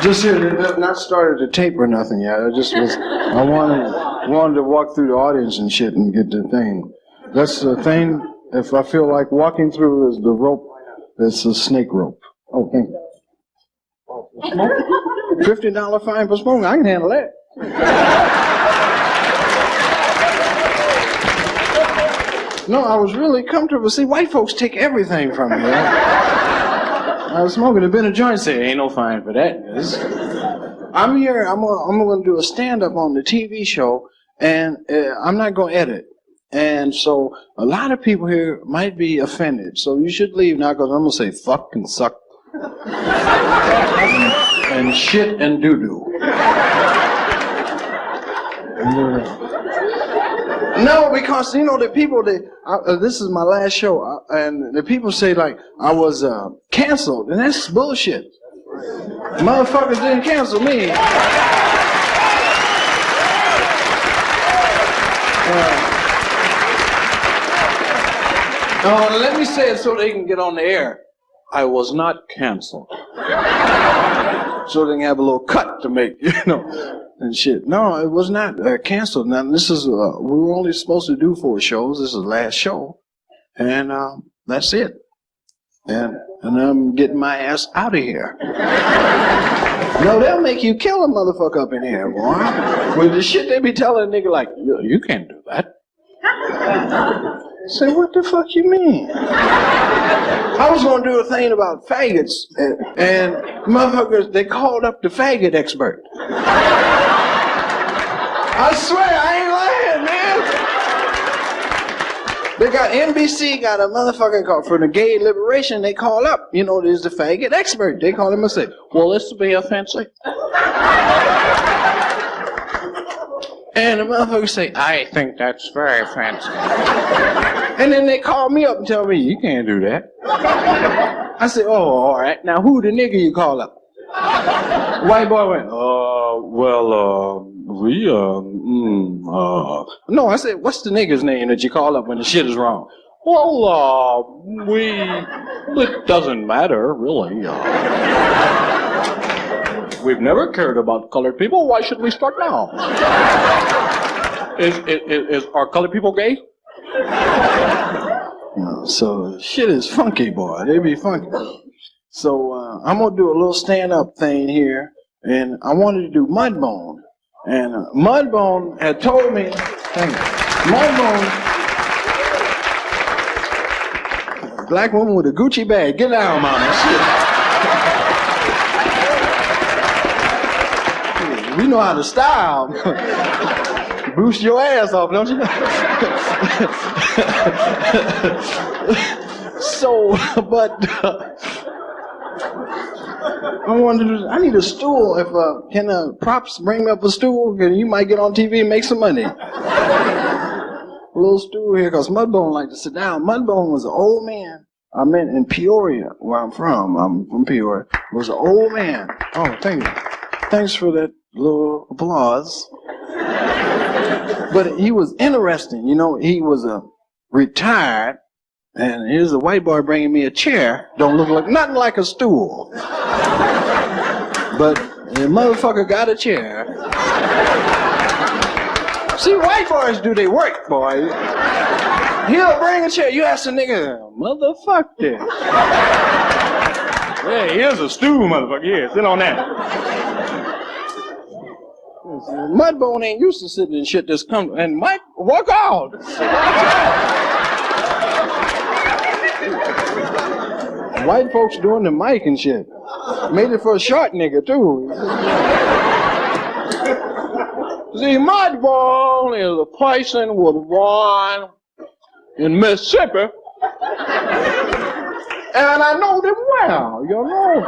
Just here, not started the tape or nothing yet. I just was, I wanted to walk through the audience and shit and get the thing. That's the thing, if I feel like walking through is the rope, it's a snake rope. Oh, thank you. $50 fine for smoking, I can handle that. No, I was really comfortable. See, white folks take everything from me. I was smoking a bit of joint, say, ain't no fine for that. I'm here, I'm gonna do a stand-up on the TV show, and I'm not gonna edit. And so a lot of people here might be offended. So you should leave now, because I'm gonna say fuck and suck. And shit and doo-doo. No, because, you know, the people, this is my last show, and the people say, like, I was canceled, and that's bullshit. Motherfuckers didn't cancel me. Let me say it so they can get on the air. I was not canceled. So they can have a little cut to make, you know, and shit. No, it was not canceled. Now, this is, we were only supposed to do 4 shows. This is the last show. And that's it. And I'm getting my ass out of here. No, they'll make you kill a motherfucker up in here, boy. With the shit they be telling a nigga like, you can't do that. Say, what the fuck you mean? I was gonna do a thing about faggots, and motherfuckers, they called up the faggot expert. I swear, I ain't lying, man. They got NBC, got a motherfucker called for the gay liberation. They call up, you know, there's the faggot expert. They call him and say, "Will this be offensive?" And the motherfuckers say, "I think that's very offensive." And then they call me up and tell me, "You can't do that." I said, "Oh, all right. Now, who the nigga you call up?" White boy went, No, I said, "What's the nigga's name that you call up when the shit is wrong?" "Well, it doesn't matter, really. We've never cared about colored people. Why should we start now? Are colored people gay?" So shit is funky, boy. They be funky. So I'm gonna do a little stand-up thing here, and I wanted to do Mudbone, and Mudbone had told me, Mudbone, black woman with a Gucci bag, get down, mama. Shit. We know how to style. Boost your ass off, don't you? So, but I need a stool. If can props bring me up a stool? You might get on TV and make some money. A little stool here, cause Mudbone like to sit down. Mudbone was an old man. I meant in Peoria, where I'm from. I'm from Peoria. Was an old man. Oh, thank you. Thanks for that little applause. But he was interesting, you know. He was retired, and here's a white boy bringing me a chair. Don't look like nothing like a stool, but the motherfucker got a chair. See, white boys do their work, boy. He'll bring a chair. You ask the nigga, motherfucker. Hey, here's a stool, motherfucker. Yeah, sit on that. Mudbone ain't used to sitting in shit that's come, and Mike, walk out. White folks doing the mic and shit. Made it for a short nigga, too. See, Mudbone is a person was born in Mississippi, and I know them well, you know.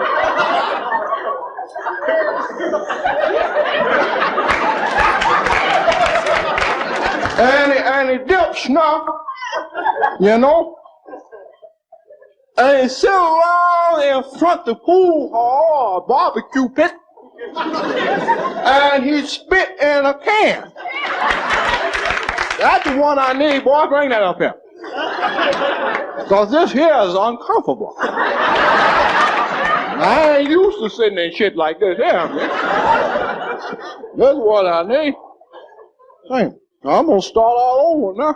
And he dipped snuff, you know. And he sit around in front of the pool hall or barbecue pit, and he spit in a can. That's the one I need, boy. Bring that up here. Because this here is uncomfortable. I ain't used to sitting in shit like this here, man. That's what I need. Hey, I'm gonna start all over now.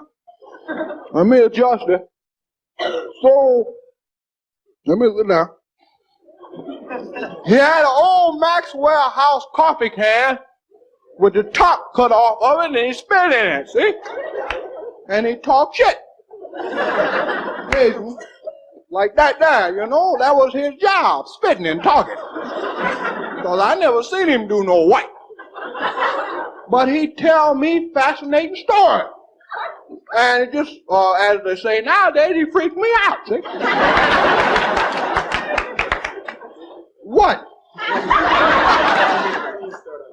Let me adjust it. So, let me sit down. He had an old Maxwell House coffee can with the top cut off of it, and he spit in it, see? And he talked shit. Like that there, you know, that was his job, spitting and talking. Because I never seen him do no white. But he tell me fascinating stories. And it just, as they say nowadays, he freaked me out, see? What?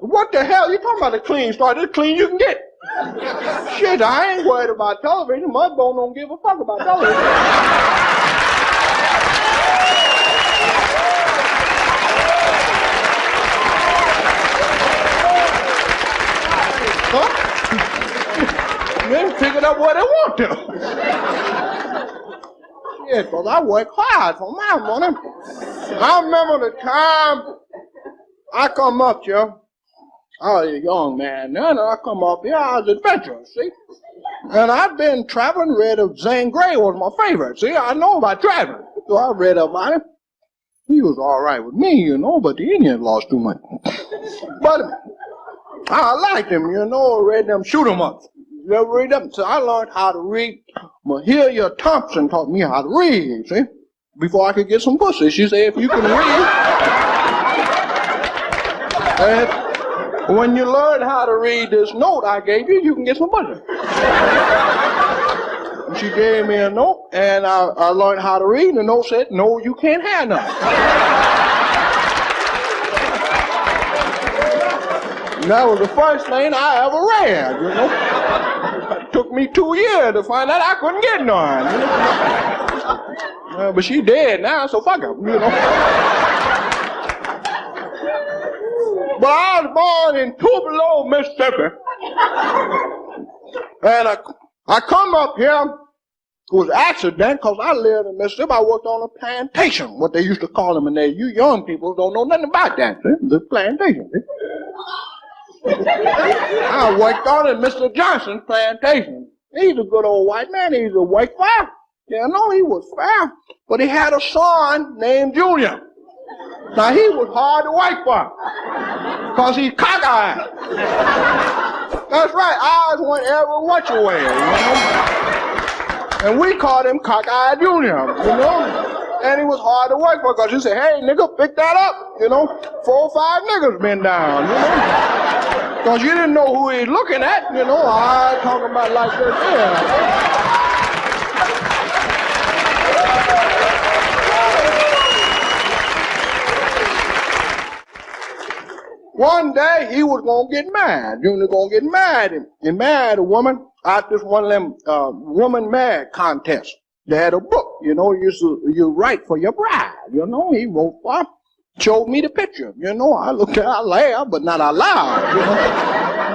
What the hell? You talking about a clean start? This clean you can get. Shit, I ain't worried about television. Mudbone don't give a fuck about television. Huh? They pick it up where they want to. Shit, because I work hard for my money. I remember the time I come up here. I was a young man then, and I come up here, I was adventurous, see? And I've been traveling, read of Zane Grey was my favorite, see? I know about traveling, so I read about him. He was all right with me, you know, but the Indians lost too much. But I liked him, you know, read them shoot 'em ups. You ever read them? So I learned how to read. Mahalia Thompson taught me how to read, see? Before I could get some pussy. She said, if you can read, and when you learn how to read this note I gave you, you can get some pussy. She gave me a note, and I learned how to read, and the note said, no, you can't have none. And that was the first thing I ever read, you know. It took me 2 years to find out I couldn't get none, you know? But she dead now, so fuck her, you know. But I was born in Tupelo, Mississippi. And I come up here, it was an accident, because I lived in Mississippi. I worked on a plantation, what they used to call them in there. You young people don't know nothing about that, see? The plantation, see? I worked on it, Mr. Johnson's plantation. He's a good old white man. He's a white fire. Yeah, no, he was fair. But he had a son named Junior. Now, he was hard to white for, because he's cockeyed. That's right, eyes went every which way, you know? And we called him Cockeyed Junior, you know? And he was hard to work for, because he said, hey, nigga, pick that up, you know? 4 or 5 niggas been down, you know? Because you didn't know who he was looking at, you know? I talking about like this here. One day, he was going to get mad. Junior going to get mad and married a woman out this one of them woman marriage contests. They had a book, you know, you write for your bride, you know. He wrote for her, showed me the picture, you know. I looked at it, I laughed, but not out loud, you know.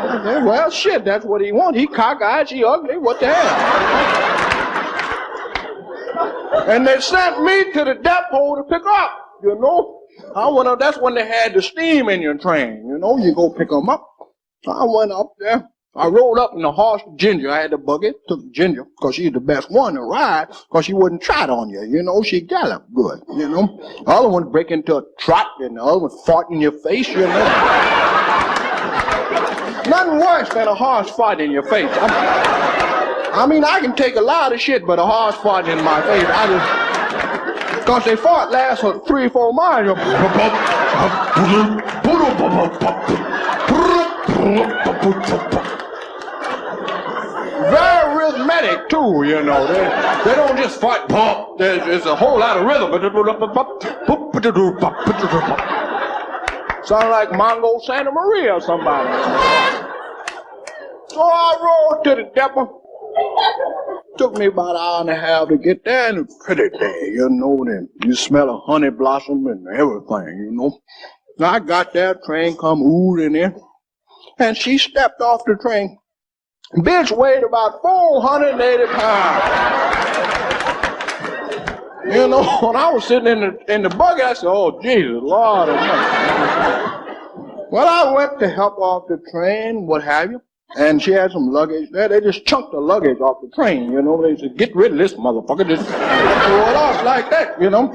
I said, well, shit, that's what he wants. He cockeyed, she ugly, what the hell? And they sent me to the depot to pick up, you know. I went up, that's when they had the steam engine train, you know, you go pick them up. I went up there, I rode up in the horse Ginger. I had the buggy, took Ginger, because she's the best one to ride, because she wouldn't trot on you, you know, she galloped good, you know. The other one break into a trot, and the other one fart in your face, you know. Nothing worse than a horse fart in your face. I mean, I can take a lot of shit, but a horse fart in my face, because they fart lasts for 3 or 4 miles. Very rhythmic too, you know. They don't just fart. There's a whole lot of rhythm. Sound like Mongo Santa Maria or somebody. So I rode to the depot. Took me about an hour and a half to get there, and it was a pretty day, you know. Then you smell a honey blossom and everything, you know. Now I got there, train come oozing in, and she stepped off the train. Bitch weighed about 480 pounds. You know, when I was sitting in the buggy, I said, oh, Jesus, Lord. Well, I went to help off the train, what have you, and she had some luggage there. They just chunked the luggage off the train, you know. They said, get rid of this motherfucker. Just throw it off like that, you know.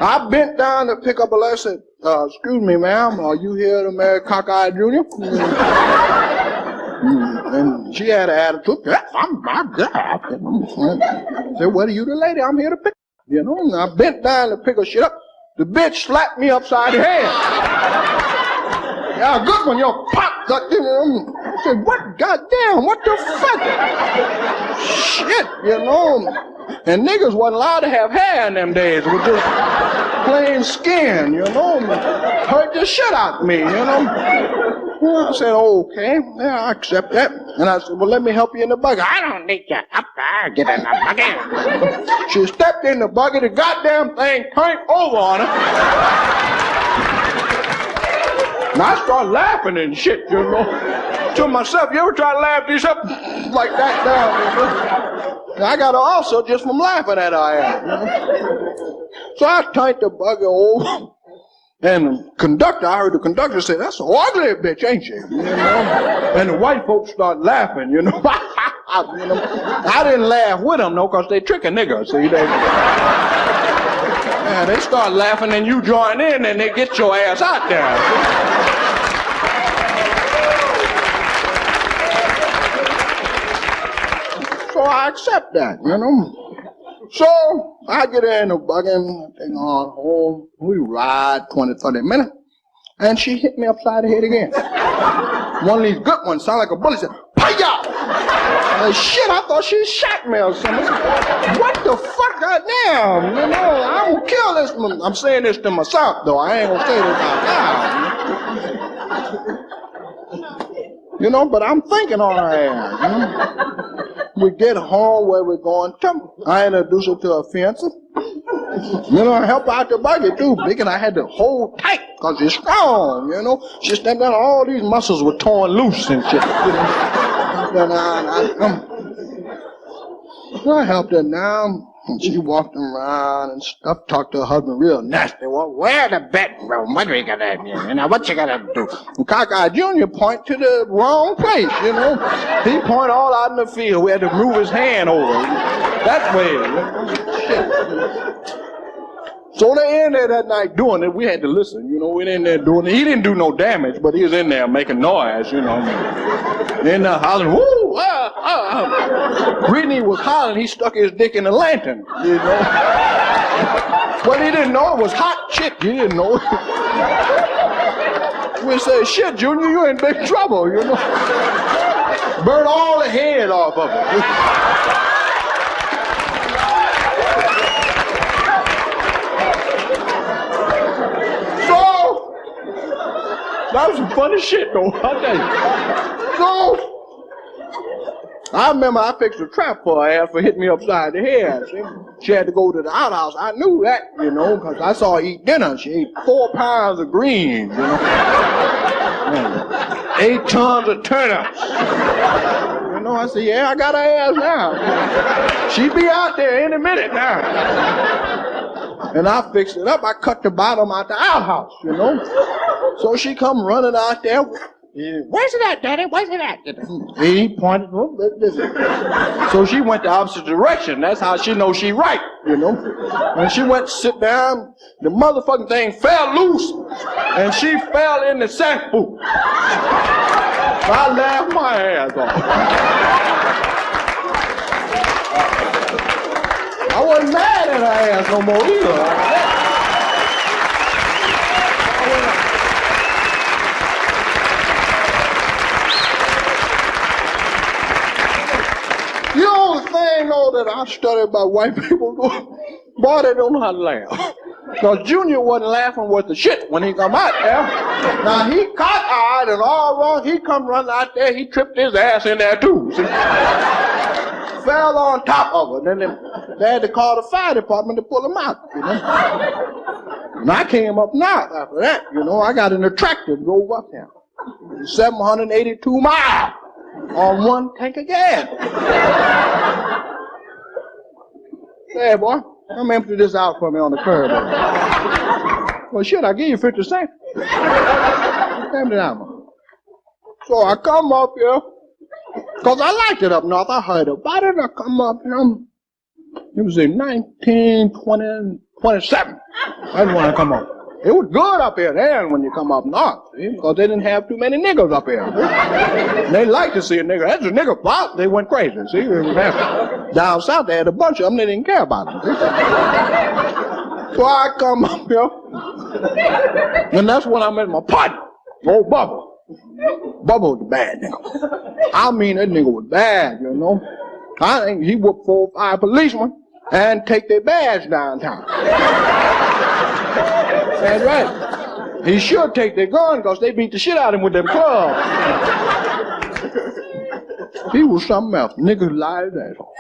I bent down to pick up a letter. I said, excuse me, ma'am, are you here to marry Cockeye Jr.? And she had an attitude. Yes, I'm good. I said, what are you the lady? I'm here to pick. You know, and I bent down to pick her shit up. The bitch slapped me upside the head. Yeah, good one, yo, pop. I said, what? Goddamn, what the fuck? Shit, you know. And niggas wasn't allowed to have hair in them days. It was just plain skin, you know. Hurt the shit out of me, you know. Well, I said, okay, yeah, I accept that. And I said, well, let me help you in the buggy. I don't need you up there. Get in the buggy. She stepped in the buggy. The goddamn thing turned over on her. And I started laughing and shit, you know. To myself, you ever try to laugh this up like that down, you know? And I got her also just from laughing at her ass, you know? So I turned the buggy over. And the conductor, I heard the conductor say, that's an ugly bitch, ain't she? You know? And the white folks start laughing, you know. You know? I didn't laugh with them, though, because they trick a nigga, see? They start laughing and you join in and they get your ass out there. So I accept that, you know. So I get in the buggy and take on home. We ride 20, 30 minutes. And she hit me upside the head again. One of these good ones, sound like a bullet, said, Pryor! Shit, I thought she shot me or something. What the fuck, goddamn? You know, I'm gonna kill this one. I'm saying this to myself, though. I ain't gonna say this out loud. You know, but I'm thinking on her ass, you know. We get home where we're going to. I introduce her to a fiance. You know, I help out the buggy too, big, and I had to hold tight because it's strong, you know. She stepped down, all these muscles were torn loose and shit. So I helped her down, and she walked around and stuff, talked to her husband real nasty. Well, where the bedroom? What are we gonna do? You know, what you gonna do? And Cockeye Jr. point to the wrong place, you know. He point all out in the field. We had to move his hand over. That way. Shit. So they in there that night doing it. We had to listen, you know. We in there doing it. He didn't do no damage, but he was in there making noise, you know. In there hollering, woo, Brittany was hollering. He stuck his dick in the lantern, you know. But he didn't know it was hot shit. He didn't know. We say, shit, Junior, you in big trouble, you know. Burn all the head off of it. That was some funny shit, though, I'll tell you. So, I remember I fixed a trap for her ass for hitting me upside the head. See? She had to go to the outhouse. I knew that, you know, because I saw her eat dinner. She ate 4 pounds of greens, you know. 8 tons of turnips. You know, I said, yeah, I got her ass now. She be out there any minute now. And I fixed it up. I cut the bottom out the outhouse, you know. So she come running out there. Where's it at, Daddy? Where's it at? He pointed. So she went the opposite direction. That's how she knows she right, you know. When she went to sit down, the motherfucking thing fell loose, and she fell in the sack boot. I laughed my ass off. I wasn't mad at her ass no more either. You know the thing, though, that I studied about white people, boy, they don't know how to laugh. Because Junior wasn't laughing worth the shit when he come out there. Now, he cockeyed and all wrong. He come running out there, he tripped his ass in there, too. See? Fell on top of her. Then they had to call the fire department to pull him out, you know. And I came up north after that, you know. I got in a tractor to go up there. 782 miles. On 1 tank of gas. Yeah, boy. Come empty this out for me on the curb. Well, shit, I give you 50 cents. Empty it out. So I come up here, because I liked it up north. I heard about it. I come up here. It was in 1927. That's when I come up. It was good up here then when you come up north, see, because they didn't have too many niggas up here. They liked to see a nigga. That's a nigga pop. They went crazy, see. Down south, they had a bunch of them. They didn't care about them. See? So I come up here, and that's when I met my partner, old Bubba. Bubba was a bad nigga. I mean, that nigga was bad, you know. I think he whooped 4 or 5 policemen and take their badge downtown. That's right. He should take their gun because they beat the shit out of him with them clubs. He was something else. Nigga lied his ass off.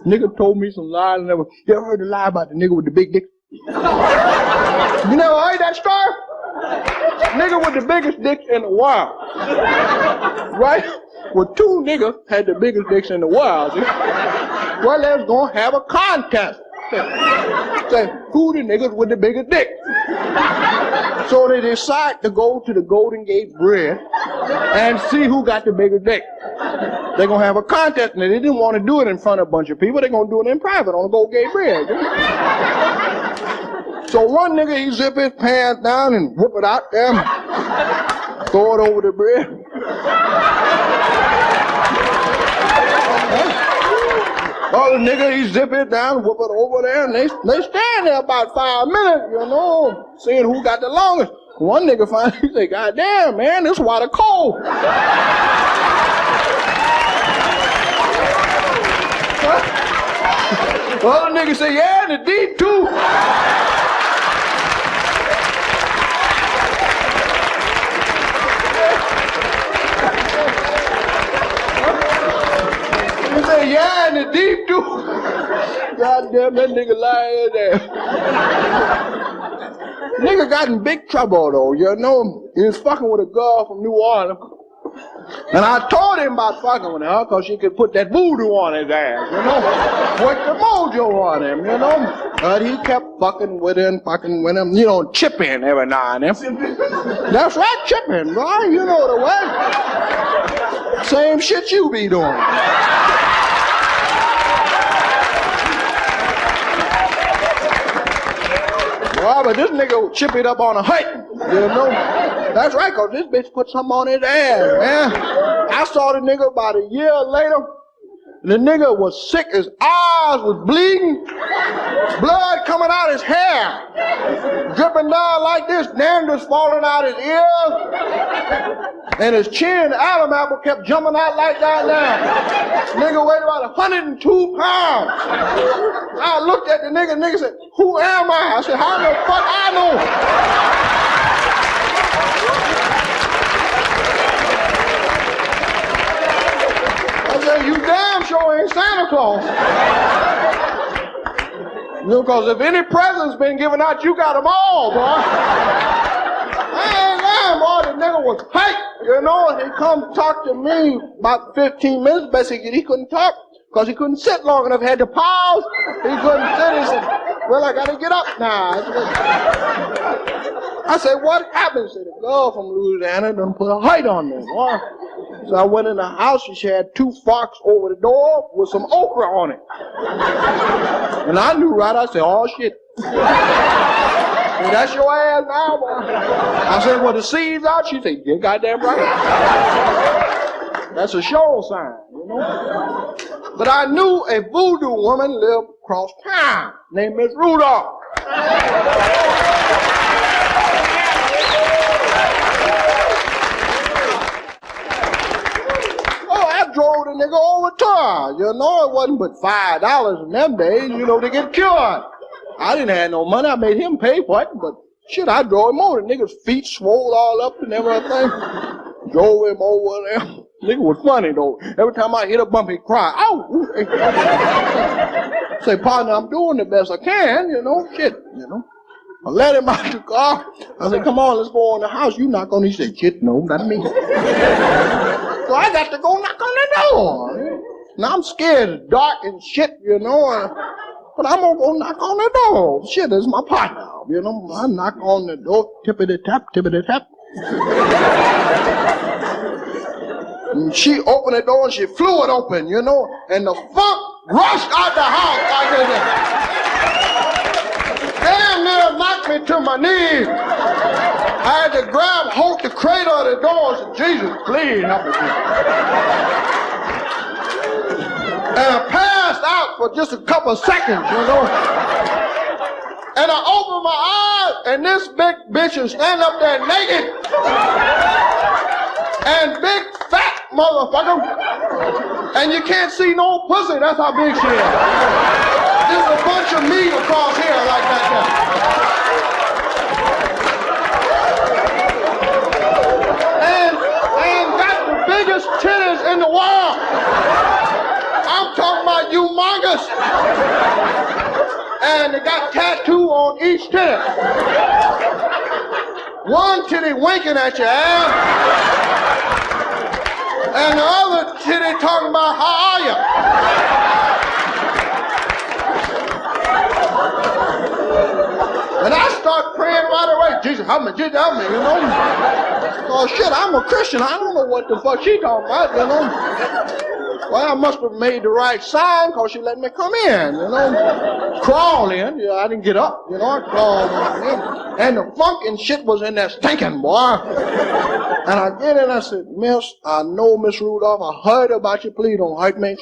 Nigga told me some lies. You ever heard the lie about the nigga with the big dick? You never heard that story? Nigga with the biggest dick in the world. Right? Well, 2 niggas had the biggest dicks in the world. See? Well, they was gonna have a contest. Say, who the niggas with the biggest dick? So they decide to go to the Golden Gate Bridge and see who got the biggest dick. They're gonna have a contest, and they didn't want to do it in front of a bunch of people. They're gonna do it in private on the Golden Gate Bridge. So one nigga, he zip his pants down and whoop it out there, throw it over the bridge. Other nigga, he zip it down, whoop it over there, and they stand there about 5 minutes, you know, seeing who got the longest. One nigga finally, he say, God damn, man, this water cold. Other nigga say, yeah, the deep too. He say, yeah, in the deep too. God damn, that nigga lying there. Nigga got in big trouble though, you know. He was fucking with a girl from New Orleans. And I told him about fucking with her because she could put that voodoo on his ass, you know. Put the mojo on him, you know. But he kept fucking with him, you know, chipping every now and then. That's right, chipping, bro. You know the way. Same shit you be doing. Well, but this nigga would chip it up on a hike, you know. That's right, because this bitch put something on his ass, man. I saw the nigga about a year later. The nigga was sick, his eyes was bleeding, blood coming out his hair, dripping down like this, dandruff falling out his ears, and his chin, the Adam apple, kept jumping out like that now. Nigga weighed about 102 pounds. I looked at the nigga said, who am I? I said, how the fuck I know? I said, you damn sure ain't Santa Claus. You know, because if any present's been given out, you got them all, boy. I ain't lying, boy. The nigga was hyped, you know, and he come talk to me about 15 minutes. Basically, he couldn't talk because he couldn't sit long enough. He had to pause. He couldn't sit. He said, well, I got to get up now. I said, what happened? He said, the girl from Louisiana done put a height on me, boy. So I went in the house, she had 2 forks over the door with some okra on it. And I knew right, I said, oh shit. Well, that's your ass now, boy. I said, well, the seeds out? She said, you goddamn right. That's a sure sign, you know. But I knew a voodoo woman lived across town named Miss Rudolph. Drove the nigga over to her. You know, it wasn't but $5 in them days, you know, to get cured. I didn't have no money. I made him pay for it, but shit, I drove him over. The nigga's feet swole all up and everything. Drove him over there. Nigga was funny, though. Every time I hit a bump, he'd cry. Ow! Say, partner, I'm doing the best I can, you know, shit, you know. I let him out the car. I said, come on, let's go in the house. You knock on. He said, shit, no, not me. So I got to go knock on the door. Now I'm scared. It's dark and shit, you know. But I'm gonna go knock on the door. Shit, it's my partner. You know, I knock on the door, tippity-tap, tippity-tap. And she opened the door and she flew it open, you know, and the funk rushed out the house like this. Damn near knocked me to my knees. I had to hold the cradle of the door and say, Jesus, please help me. And I passed out for just a couple of seconds, you know. And I opened my eyes, and this big bitch is standing up there naked. And big fat motherfucker. And you can't see no pussy, that's how big she is. There's a bunch of meat across here like that there. And got the biggest titties in the world. I'm talking about humongous. And they got tattoo on each titty. One titty winking at your ass. And the other titty talking about how are you? And I start praying right away. Jesus, help me, you know. Oh shit, I'm a Christian. I don't know what the fuck she talking about, you know. Well, I must have made the right sign because she let me come in, you know. Crawl in. Yeah, I didn't get up, you know. I crawled in. And the funk and shit was in there stinking, boy. And I get in and I said, Miss, I know Miss Rudolph. I heard about you. Please don't hurt me.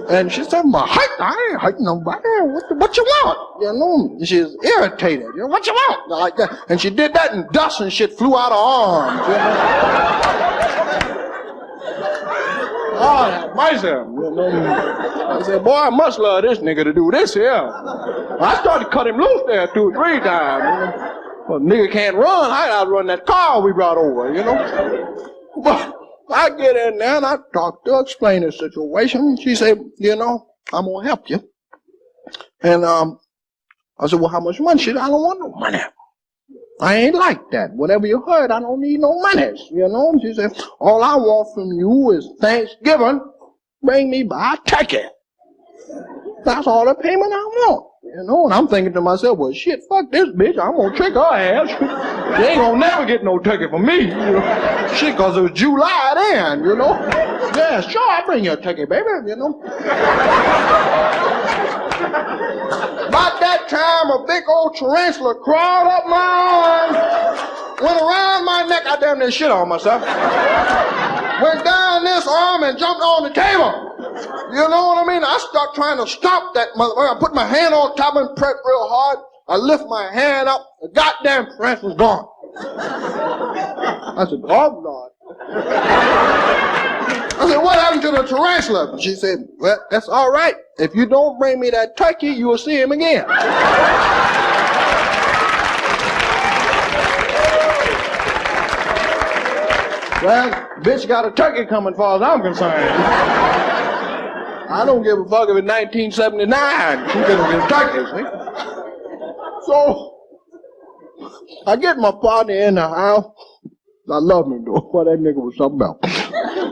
And she said, I ain't hurting nobody. What you want? You know, she's irritated. You know, what you want? Like that. And she did that and dust and shit flew out her arms, you know. Oh, mercy. You know, I said, boy, I must love this nigga to do this here. I started to cut him loose there 2 or 3 times. You know? Well, nigga can't run. I outrun that car we brought over, you know. But I get in there and I talk to her, explain the situation. She said, you know, I'm going to help you. And I said, well, how much money? She said, I don't want no money. I ain't like that. Whatever you heard, I don't need no money. You know, she said, all I want from you is Thanksgiving. Bring me by a turkey. That's all the payment I want. You know, and I'm thinking to myself, well, shit, fuck this bitch. I'm going to trick her ass. She ain't going to never get no turkey from me. You know? Shit, because it was July then, you know. Yeah, sure, I'll bring you a turkey, baby, you know. About that time, a big old tarantula crawled up my arm, went around my neck. I damn near shit on myself. Went down this arm and jumped on the table. You know what I mean? I start trying to stop that motherfucker. I put my hand on top and press real hard. I lift my hand up. The goddamn tarantula's gone. I said, oh, Lord. I said, what happened to the tarantula? She said, well, that's all right. If you don't bring me that turkey, you will see him again. Well, bitch got a turkey coming, as far as I'm concerned. I don't give a fuck if it's 1979. She gonna get a turkey, see? So, I get my partner in the house. I love him, though. What that nigga was something about.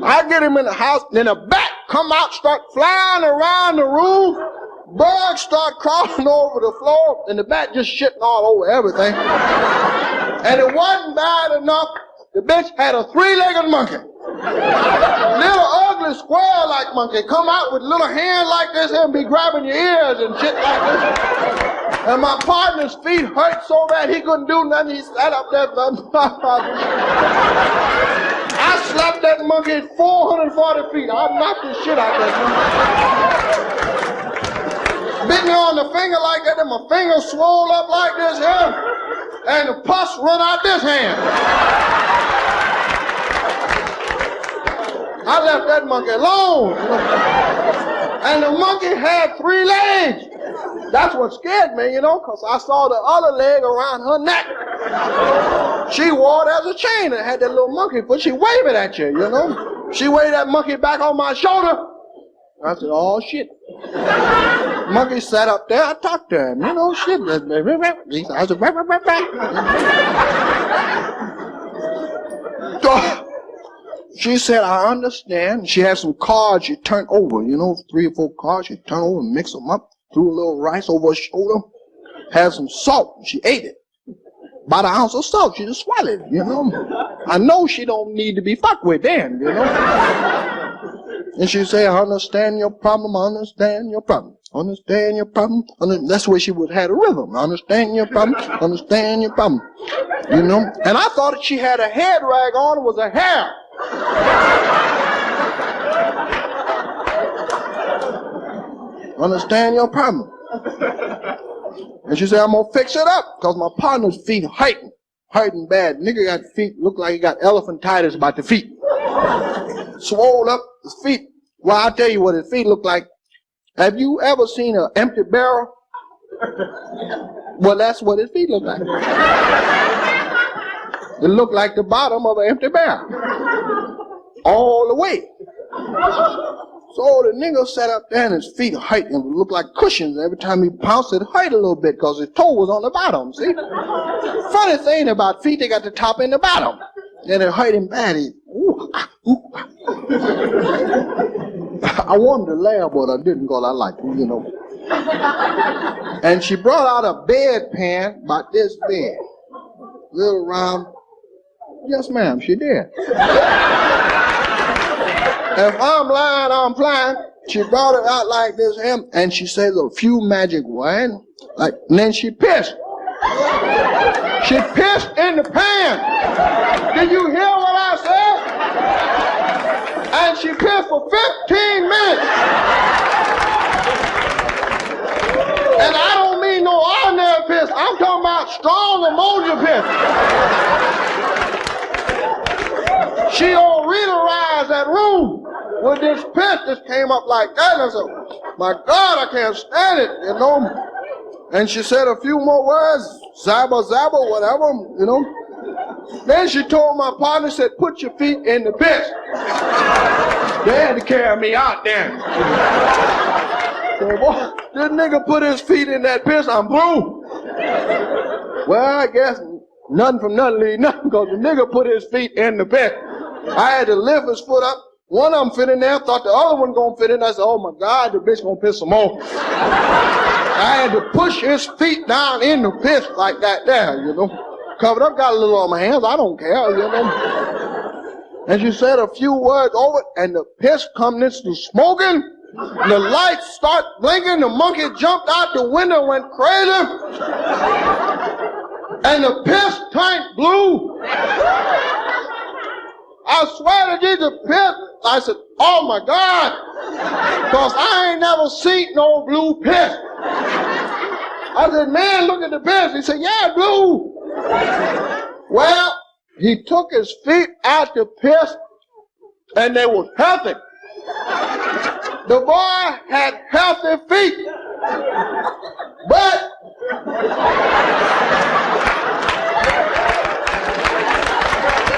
I get him in the house, then a bat come out, start flying around the room. Bugs start crawling over the floor, and the bat just shitting all over everything. And it wasn't bad enough. The bitch had a 3-legged monkey. Little ugly square-like monkey come out with little hands like this and be grabbing your ears and shit like this. And my partner's feet hurt so bad he couldn't do nothing. He sat up there. I slapped that monkey at 440 feet. I knocked the shit out of that monkey. Bit me on the finger like that, and my finger swole up like this here, and the pus run out this hand. I left that monkey alone. And the monkey had 3 legs. That's what scared me, you know, because I saw the other leg around her neck. She wore it as a chain and had that little monkey foot. She waved it at you, you know. She waved that monkey back on my shoulder. I said, oh, shit. Monkey sat up there. I talked to him, you know, shit. I said, She said, I understand. She had some cards she turned over, 3 or 4 cards. She turned over and mixed them up, threw a little rice over her shoulder, had some salt, and she ate it. About an ounce of salt, she just swallowed it, I know she don't need to be fucked with then, And she said, I understand your problem, I understand your problem. Understand your problem. That's where she would have a rhythm. Understand your problem, understand your problem. And I thought that she had a head rag on, it was a hair. Understand your problem. And she said, I'm gonna fix it up, because my partner's feet hurting bad. Nigga got feet, look like he got elephantitis about the feet. Swole up his feet. Well, I'll tell you what his feet look like. Have you ever seen an empty barrel? Well, that's what his feet look like. It looked like the bottom of an empty barrel. All the way. So the nigga sat up there and his feet hurt and looked like cushions. Every time he pounced, it hurt a little bit because his toe was on the bottom, see? Funny thing about feet, they got the top and the bottom. And it hurt him bad. I wanted to laugh, but I didn't because I like him, And she brought out a bedpan about this big. Little round. Yes, ma'am, she did. If I'm lying, I'm flying. She brought it out like this, and she says a few magic words, and then she pissed. She pissed in the pan. Did you hear what I said? And she pissed for 15 minutes. And I don't mean no ordinary piss. I'm talking about strong ammonia piss. She overrealized that room with this piss that came up like that. And I said, my God, I can't stand it, And she said a few more words, zabba, zabba, whatever, Then she told my partner, said, put your feet in the piss. They had to carry me out there. So, boy, this nigga put his feet in that piss, I'm blue. Well, I guess nothing from nothing leave nothing, because the nigga put his feet in the piss. I had to lift his foot up. One of them fit in there, thought the other one gonna fit in. I said, oh my God, the bitch gonna piss some more. I had to push his feet down in the piss like that there, Covered up, got a little on my hands, I don't care, And she said a few words over it, and the piss come into smoking. The lights start blinking, the monkey jumped out the window, went crazy. And the piss tank blew. I swear to you, the piss. I said, oh my God, because I ain't never seen no blue piss. I said, man, look at the piss. He said, yeah, blue. Well, he took his feet out the piss, and they were healthy. The boy had healthy feet, but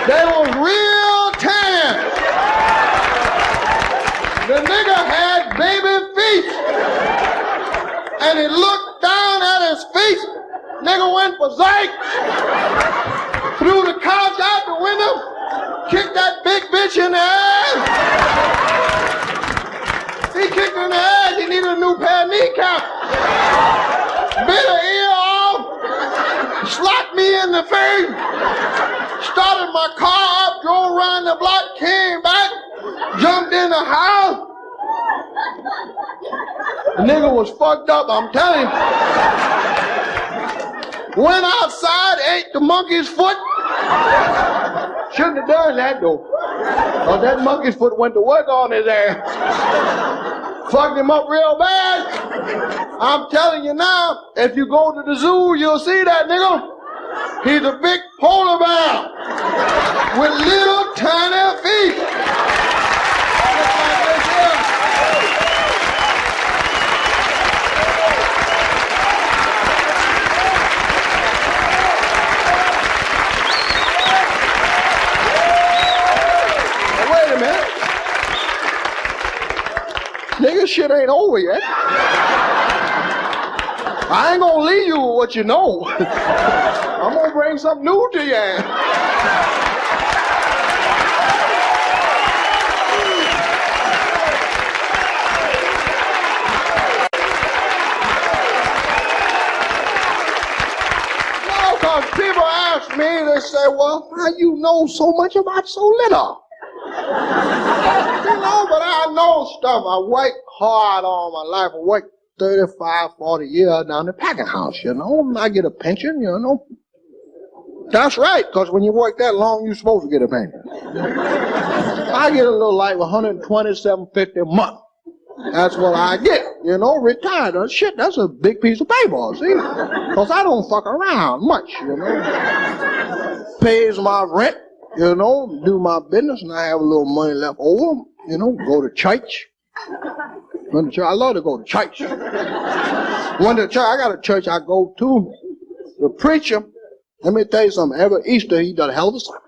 they were real tan. The nigga had baby feet, and he looked down at his feet. Nigga went for Zyke, threw the couch out the window, kicked that big bitch in the ass. He kicked her in the ass, he needed a new pair of kneecaps. Bit her ear off, slapped me in the face, started my car up, drove around the block, came back, jumped in the house. The nigga was fucked up, I'm telling you. Went outside, ate the monkey's foot. Shouldn't have done that though. Cause that monkey's foot went to work on his ass. Fucked him up real bad. I'm telling you now, if you go to the zoo, you'll see that nigga. He's a big polar bear with little tiny feet. Nigga, shit ain't over yet. I ain't gonna leave you with what you know. I'm gonna bring something new to you. Because people ask me, they say, well, how you know so much about so little? You know, but I know stuff. I worked hard all my life. I worked 35, 40 years down the packing house, you know. And I get a pension, you know. That's right, because when you work that long, you're supposed to get a pension. I get a little like $127.50 a month. That's what I get, you know, retired. Shit, that's a big piece of paper, see? Because I don't fuck around much, you know. Pays my rent, you know, do my business, and I have a little money left over, you know, go to church. I love to go to church. Went to church, I got a church I go to. The preacher, let me tell you something, every Easter he does a hell of a sermon.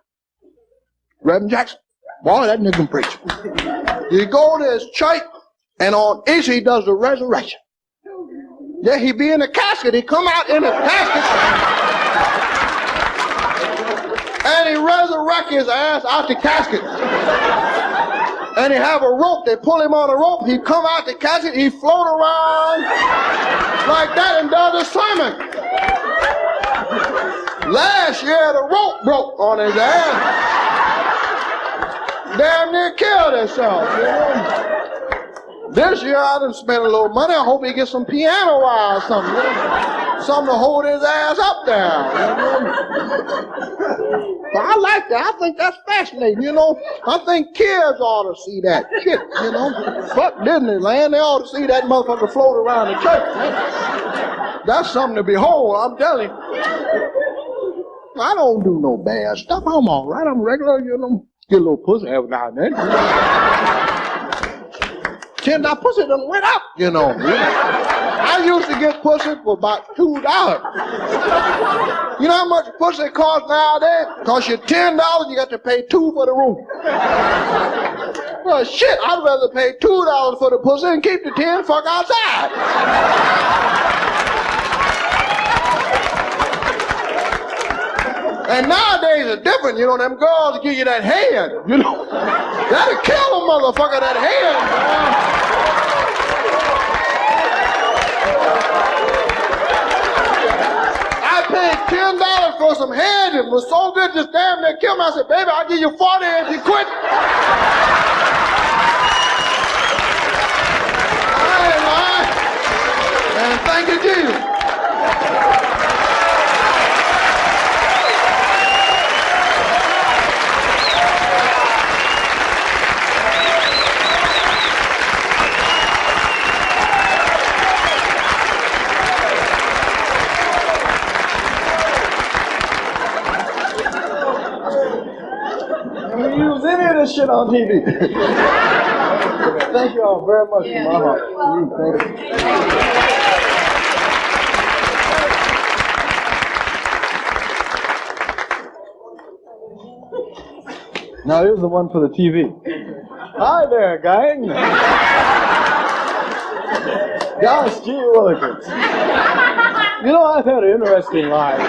Reverend Jackson, boy, that nigga can preach. You go to his church, and on Easter he does the resurrection. Yeah, he be in the casket, he come out in the casket, and he resurrect his ass out the casket. And he have a rope, they pull him on a rope, he come out the casket, he float around like that and does a sermon. Last year the rope broke on his ass. Damn near killed himself, you know. This year I done spent a little money, I hope he gets some piano wire or something, you know? Something to hold his ass up there, you know. But I like that. I think that's fascinating, you know. I think kids ought to see that shit, you know. Fuck Disneyland, they ought to see that motherfucker float around the church, man. That's something to behold, I'm telling you. I don't do no bad stuff. I'm all right. I'm regular, you know. Get a little pussy every now and then. $10 pussy done went up, you know. I used to get pussy for about $2. You know how much pussy costs nowadays? Cost you $10, you got to pay $2 for the room. Well, shit, I'd rather pay $2 for the pussy and keep the 10 fuck outside. And nowadays it's different, you know, them girls give you that hand, you know. That'll kill a motherfucker, that hand, man. I paid $10 for some head. It was so good, just damn near killed me. I said, baby, I'll give you 40 if you quit. I ain't lying. And thank you, Jesus. Any of this shit on TV. Thank you all very much from my heart. Thank you. Now here's the one for the TV. Hi there, gang. Gosh, gee willikers. You know, I've had an interesting life.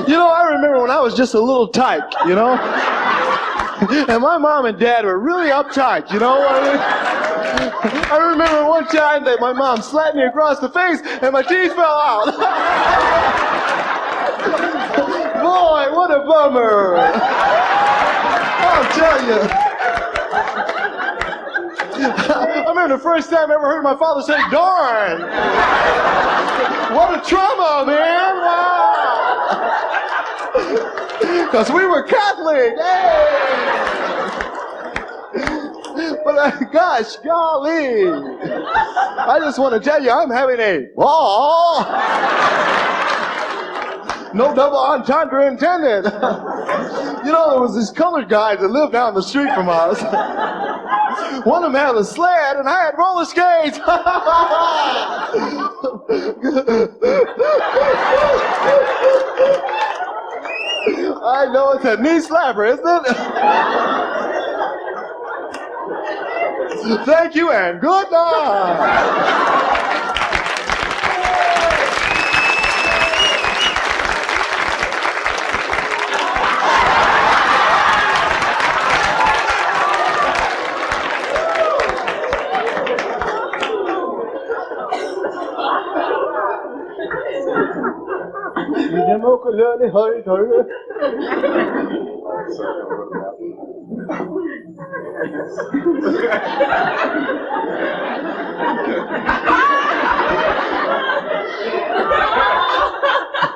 You know, I remember when I was just a little tyke, you know? And my mom and dad were really uptight, you know what I mean? I remember one time that my mom slapped me across the face and my teeth fell out. Boy, what a bummer. I'll tell you. I remember the first time I ever heard my father say, darn. What a trauma, man. Wow. Because we were Catholic. Hey. But gosh, golly. I just want to tell you, I'm having a ball. No double entendre intended. You know, there was these colored guys that lived down the street from us. One of them had a sled, and I had roller skates. I know it's a knee slapper, isn't it? Thank you, and good night. You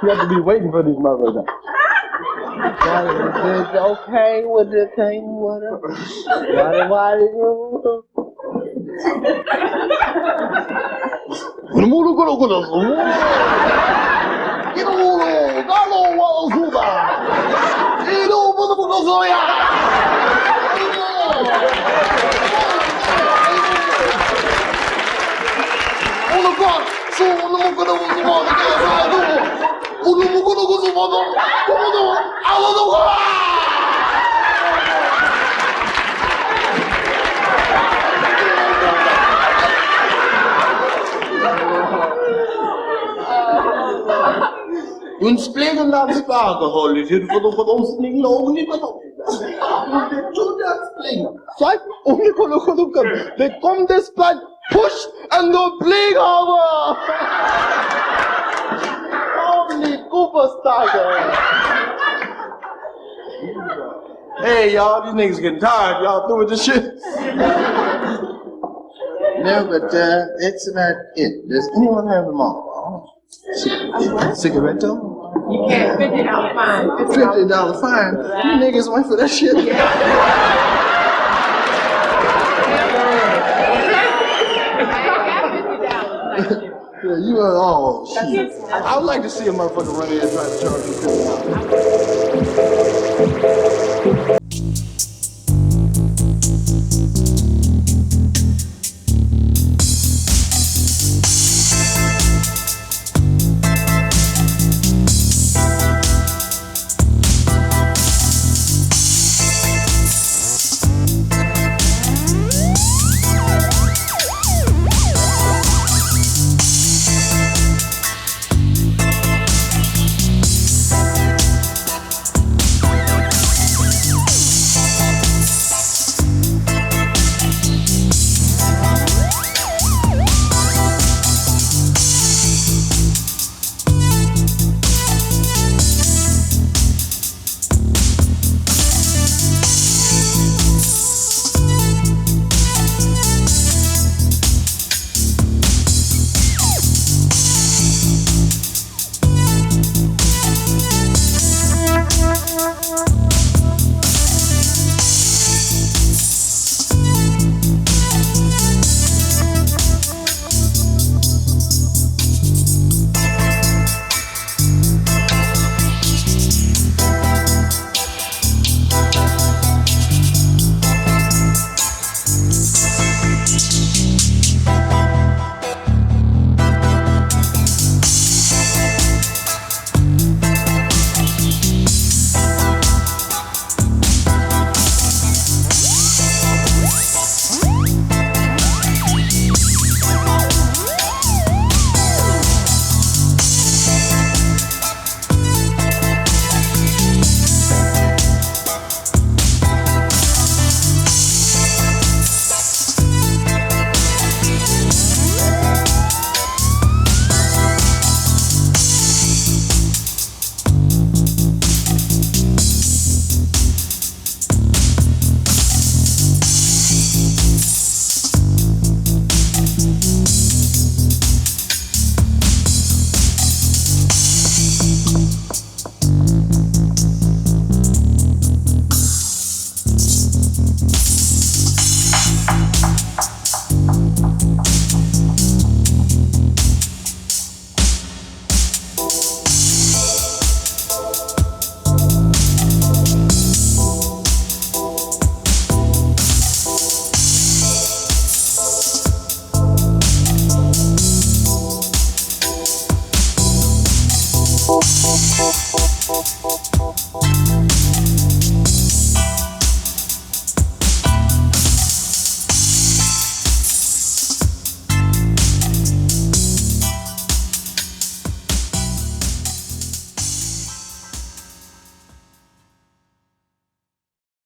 have to be waiting for these motherfuckers. Okay with the thing, whatever. Why? Hun splegen laat spakenhollen, zit voor ons niet lopen, niet wat op. Zij, they come this back, push and the bleed over. Holy Cooper style. Hey y'all, these niggas getting tired, y'all through with this shit. No, but it's not it. Does anyone have them all? Cigaretto? You can't $50 fine. $50 fine? You niggas went for that shit? Yeah, you are, oh shit. I would like to see a motherfucker run in and try to charge you $50.